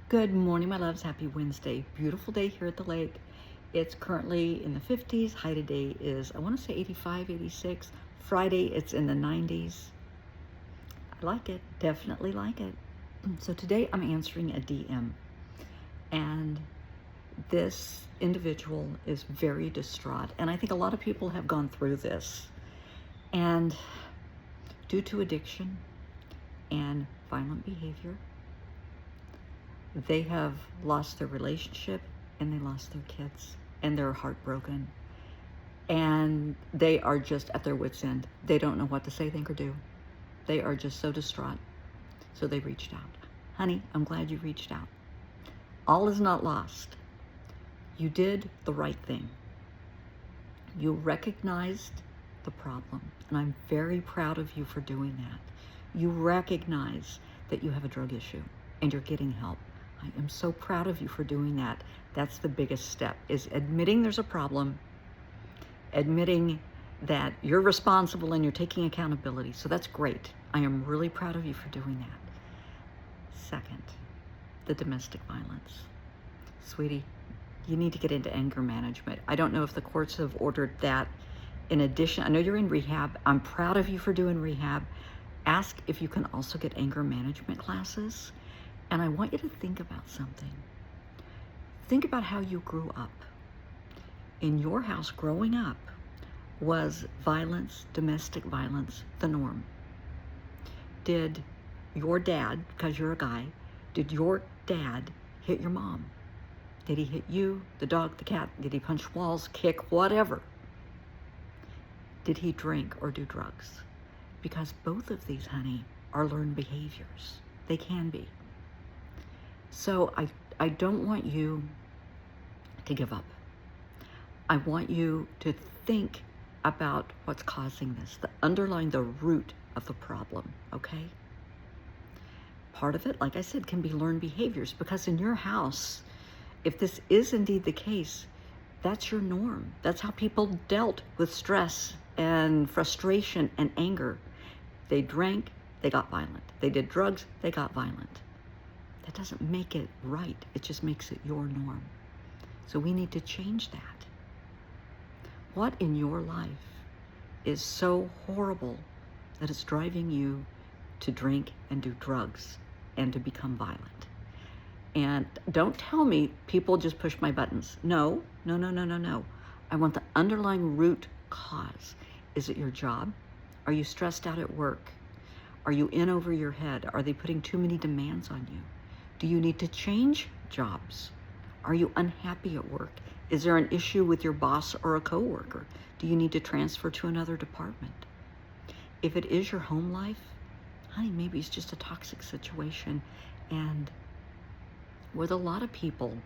Good morning, my loves. Happy Wednesday. Beautiful day here at the lake. It's currently in the 50s. High today is, I want to say 85, 86. Friday, it's in the 90s. I like it. Definitely like it. So today I'm answering a DM. And this individual is very distraught. And I think a lot of people have gone through this. And due to addiction and violent behavior, they have lost their relationship and they lost their kids and they're heartbroken and they are just at their wits' end. They don't know what to say, think, or do. They are just so distraught. So they reached out. Honey, I'm glad you reached out. All is not lost. You did the right thing. You recognized the problem, and I'm very proud of you for doing that. You recognize that you have a drug issue and you're getting help. I am so proud of you for doing that. That's the biggest step, is admitting there's a problem, admitting that you're responsible and you're taking accountability. So that's great. I am really proud of you for doing that. Second, the domestic violence. Sweetie, you need to get into anger management. I don't know if the courts have ordered that. In addition, I know you're in rehab. I'm proud of you for doing rehab. Ask if you can also get anger management classes. And I want you to think about something. Think about how you grew up. In your house growing up, was violence, domestic violence, the norm? Did your dad, because you're a guy, did your dad hit your mom? Did he hit you, the dog, the cat? Did he punch walls, kick, whatever? Did he drink or do drugs? Because both of these, honey, are learned behaviors. They can be. So I don't want you to give up. I want you to think about what's causing this, the root of the problem, okay? Part of it, like I said, can be learned behaviors, because in your house, if this is indeed the case, that's your norm. That's how people dealt with stress and frustration and anger. They drank, they got violent. They did drugs, they got violent. That doesn't make it right. It just makes it your norm. So we need to change that. What in your life is so horrible that it's driving you to drink and do drugs and to become violent? And don't tell me people just push my buttons. No. I want the underlying root cause. Is it your job? Are you stressed out at work? Are you in over your head? Are they putting too many demands on you? Do you need to change jobs? Are you unhappy at work? Is there an issue with your boss or a coworker? Do you need to transfer to another department? If it is your home life, honey, maybe it's just a toxic situation. And with a lot of people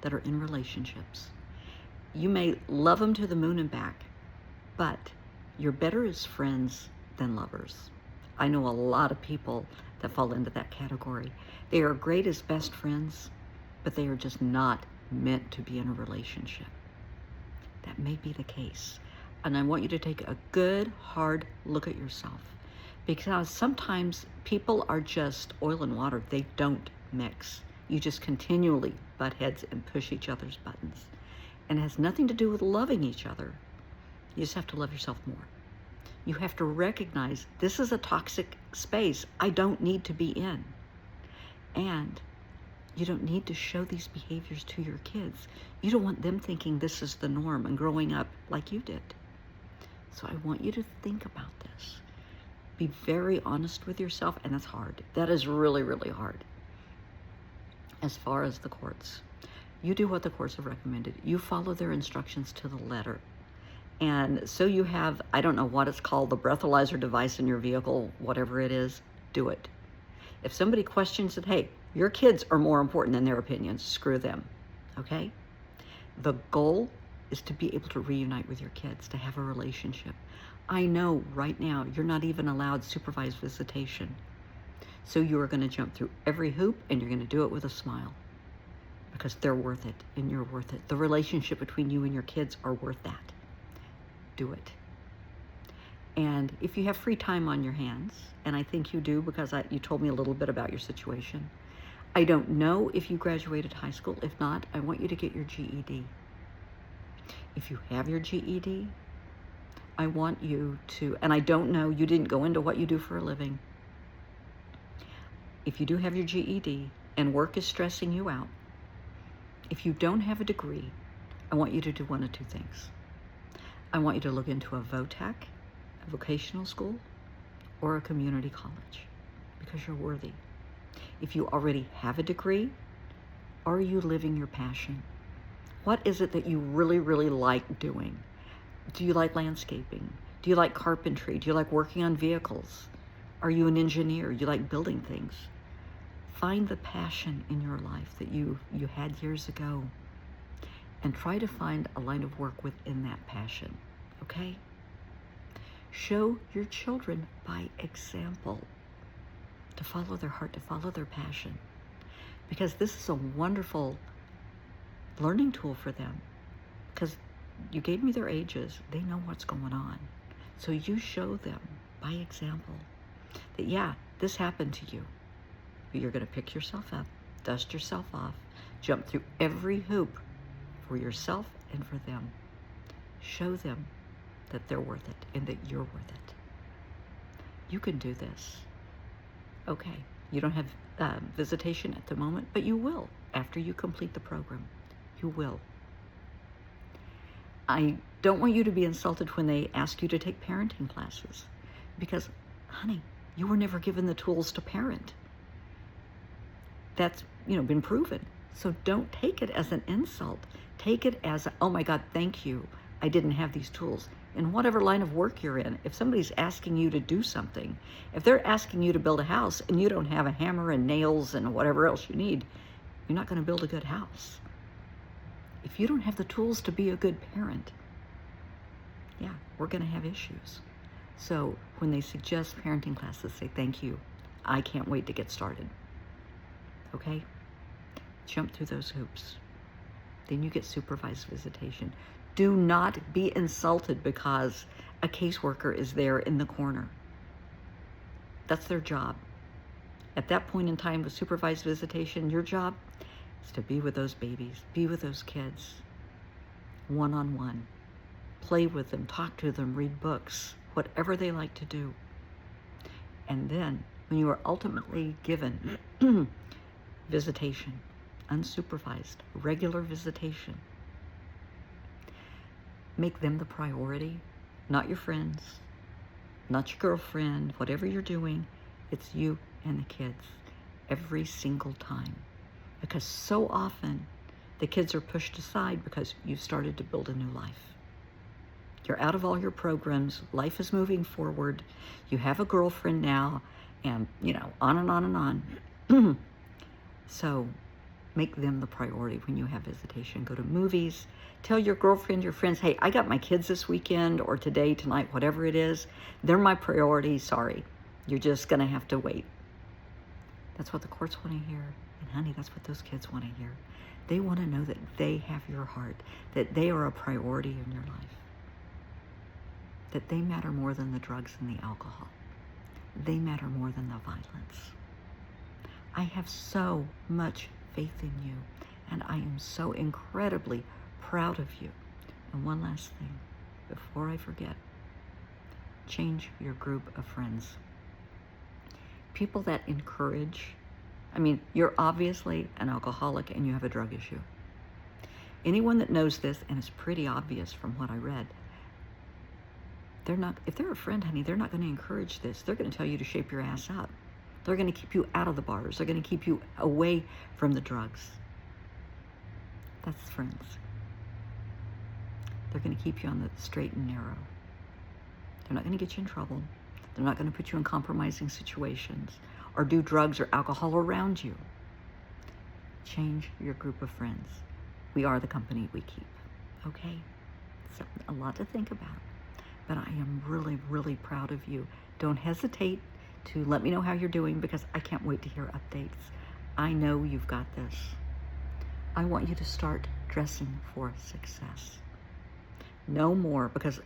that are in relationships, you may love them to the moon and back, but you're better as friends than lovers. I know a lot of people that fall into that category. They are great as best friends, but they are just not meant to be in a relationship. That may be the case. And I want you to take a good, hard look at yourself, because sometimes people are just oil and water. They don't mix. You just continually butt heads and push each other's buttons. And it has nothing to do with loving each other. You just have to love yourself more. You have to recognize this is a toxic space I don't need to be in. And you don't need to show these behaviors to your kids. You don't want them thinking this is the norm and growing up like you did. So I want you to think about this. Be very honest with yourself, and that's hard. That is really, really hard. As far as the courts, you do what the courts have recommended. You follow their instructions to the letter. And so you have, I don't know what it's called, the breathalyzer device in your vehicle, whatever it is, do it. If somebody questions it, hey, your kids are more important than their opinions, screw them, okay? The goal is to be able to reunite with your kids, to have a relationship. I know right now you're not even allowed supervised visitation. So you are going to jump through every hoop, and you're going to do it with a smile, because they're worth it and you're worth it. The relationship between you and your kids are worth that. Do it. And if you have free time on your hands, and I think you do because you told me a little bit about your situation, I don't know if you graduated high school. If not, I want you to get your GED. If you have your GED, I want you to, and I don't know, you didn't go into what you do for a living. If you do have your GED and work is stressing you out, if you don't have a degree, I want you to do one of two things. I want you to look into a VOTAC, a vocational school, or a community college, because you're worthy. If you already have a degree, are you living your passion? What is it that you really, really like doing? Do you like landscaping? Do you like carpentry? Do you like working on vehicles? Are you an engineer? Do you like building things? Find the passion in your life that you had years ago, and try to find a line of work within that passion, okay? Show your children by example to follow their heart, to follow their passion, because this is a wonderful learning tool for them, because you gave me their ages. They know what's going on. So you show them by example that, yeah, this happened to you, but you're going to pick yourself up, dust yourself off, jump through every hoop for yourself and for them. Show them that they're worth it and that you're worth it. You can do this. Okay, you don't have visitation at the moment, but you will after you complete the program. You will. I don't want you to be insulted when they ask you to take parenting classes, because, honey, you were never given the tools to parent. That's, been proven. So don't take it as an insult. Take it as, oh my God, thank you. I didn't have these tools. In whatever line of work you're in, if somebody's asking you to do something, if they're asking you to build a house and you don't have a hammer and nails and whatever else you need, you're not going to build a good house. If you don't have the tools to be a good parent, yeah, we're going to have issues. So when they suggest parenting classes, say, thank you. I can't wait to get started. Okay? Jump through those hoops. Then you get supervised visitation. Do not be insulted because a caseworker is there in the corner. That's their job. At that point in time with supervised visitation, your job is to be with those babies, be with those kids, one-on-one. Play with them, talk to them, read books, whatever they like to do. And then, when you are ultimately given visitation, unsupervised, regular visitation, make them the priority, not your friends, not your girlfriend, whatever you're doing, it's you and the kids every single time. Because so often the kids are pushed aside because you've started to build a new life. You're out of all your programs, life is moving forward, you have a girlfriend now, and on and on and on. So make them the priority when you have visitation. Go to movies, tell your girlfriend, your friends, hey, I got my kids this weekend or today, tonight, whatever it is. They're my priority, sorry. You're just gonna have to wait. That's what the courts want to hear. And honey, that's what those kids want to hear. They want to know that they have your heart, that they are a priority in your life, that they matter more than the drugs and the alcohol. They matter more than the violence. I have so much faith in you, and I am so incredibly proud of you. And one last thing, before I forget, change your group of friends. People that encourage, you're obviously an alcoholic and you have a drug issue. Anyone that knows this, and it's pretty obvious from what I read, if they're a friend, honey, they're not going to encourage this. They're going to tell you to shape your ass up. They're going to keep you out of the bars. They're going to keep you away from the drugs. That's friends. They're going to keep you on the straight and narrow. They're not going to get you in trouble. They're not going to put you in compromising situations or do drugs or alcohol around you. Change your group of friends. We are the company we keep. Okay? So a lot to think about. But I am really, really proud of you. Don't hesitate to let me know how you're doing, because I can't wait to hear updates. I know you've got this. I want you to start dressing for success. No more, because,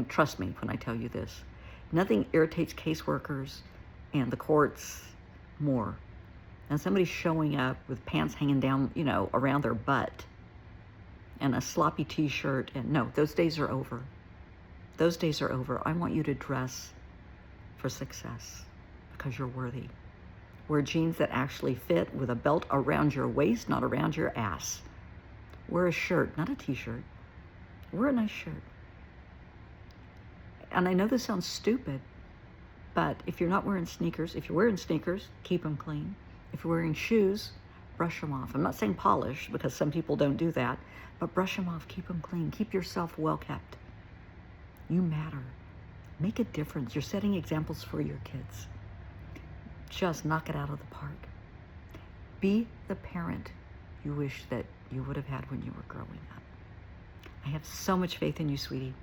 trust me when I tell you this, nothing irritates caseworkers and the courts more and somebody's showing up with pants hanging down, you know, around their butt and a sloppy t-shirt, and no, those days are over. Those days are over. I want you to dress for success because you're worthy. Wear jeans that actually fit with a belt around your waist, not around your ass. Wear a shirt, not a t-shirt. Wear a nice shirt. And I know this sounds stupid, but if you're not wearing sneakers, if you're wearing sneakers, keep them clean. If you're wearing shoes, brush them off. I'm not saying polish, because some people don't do that, but brush them off, keep them clean. Keep yourself well kept. You matter. Make a difference. You're setting examples for your kids. Just knock it out of the park. Be the parent you wish that you would have had when you were growing up. I have so much faith in you, sweetie.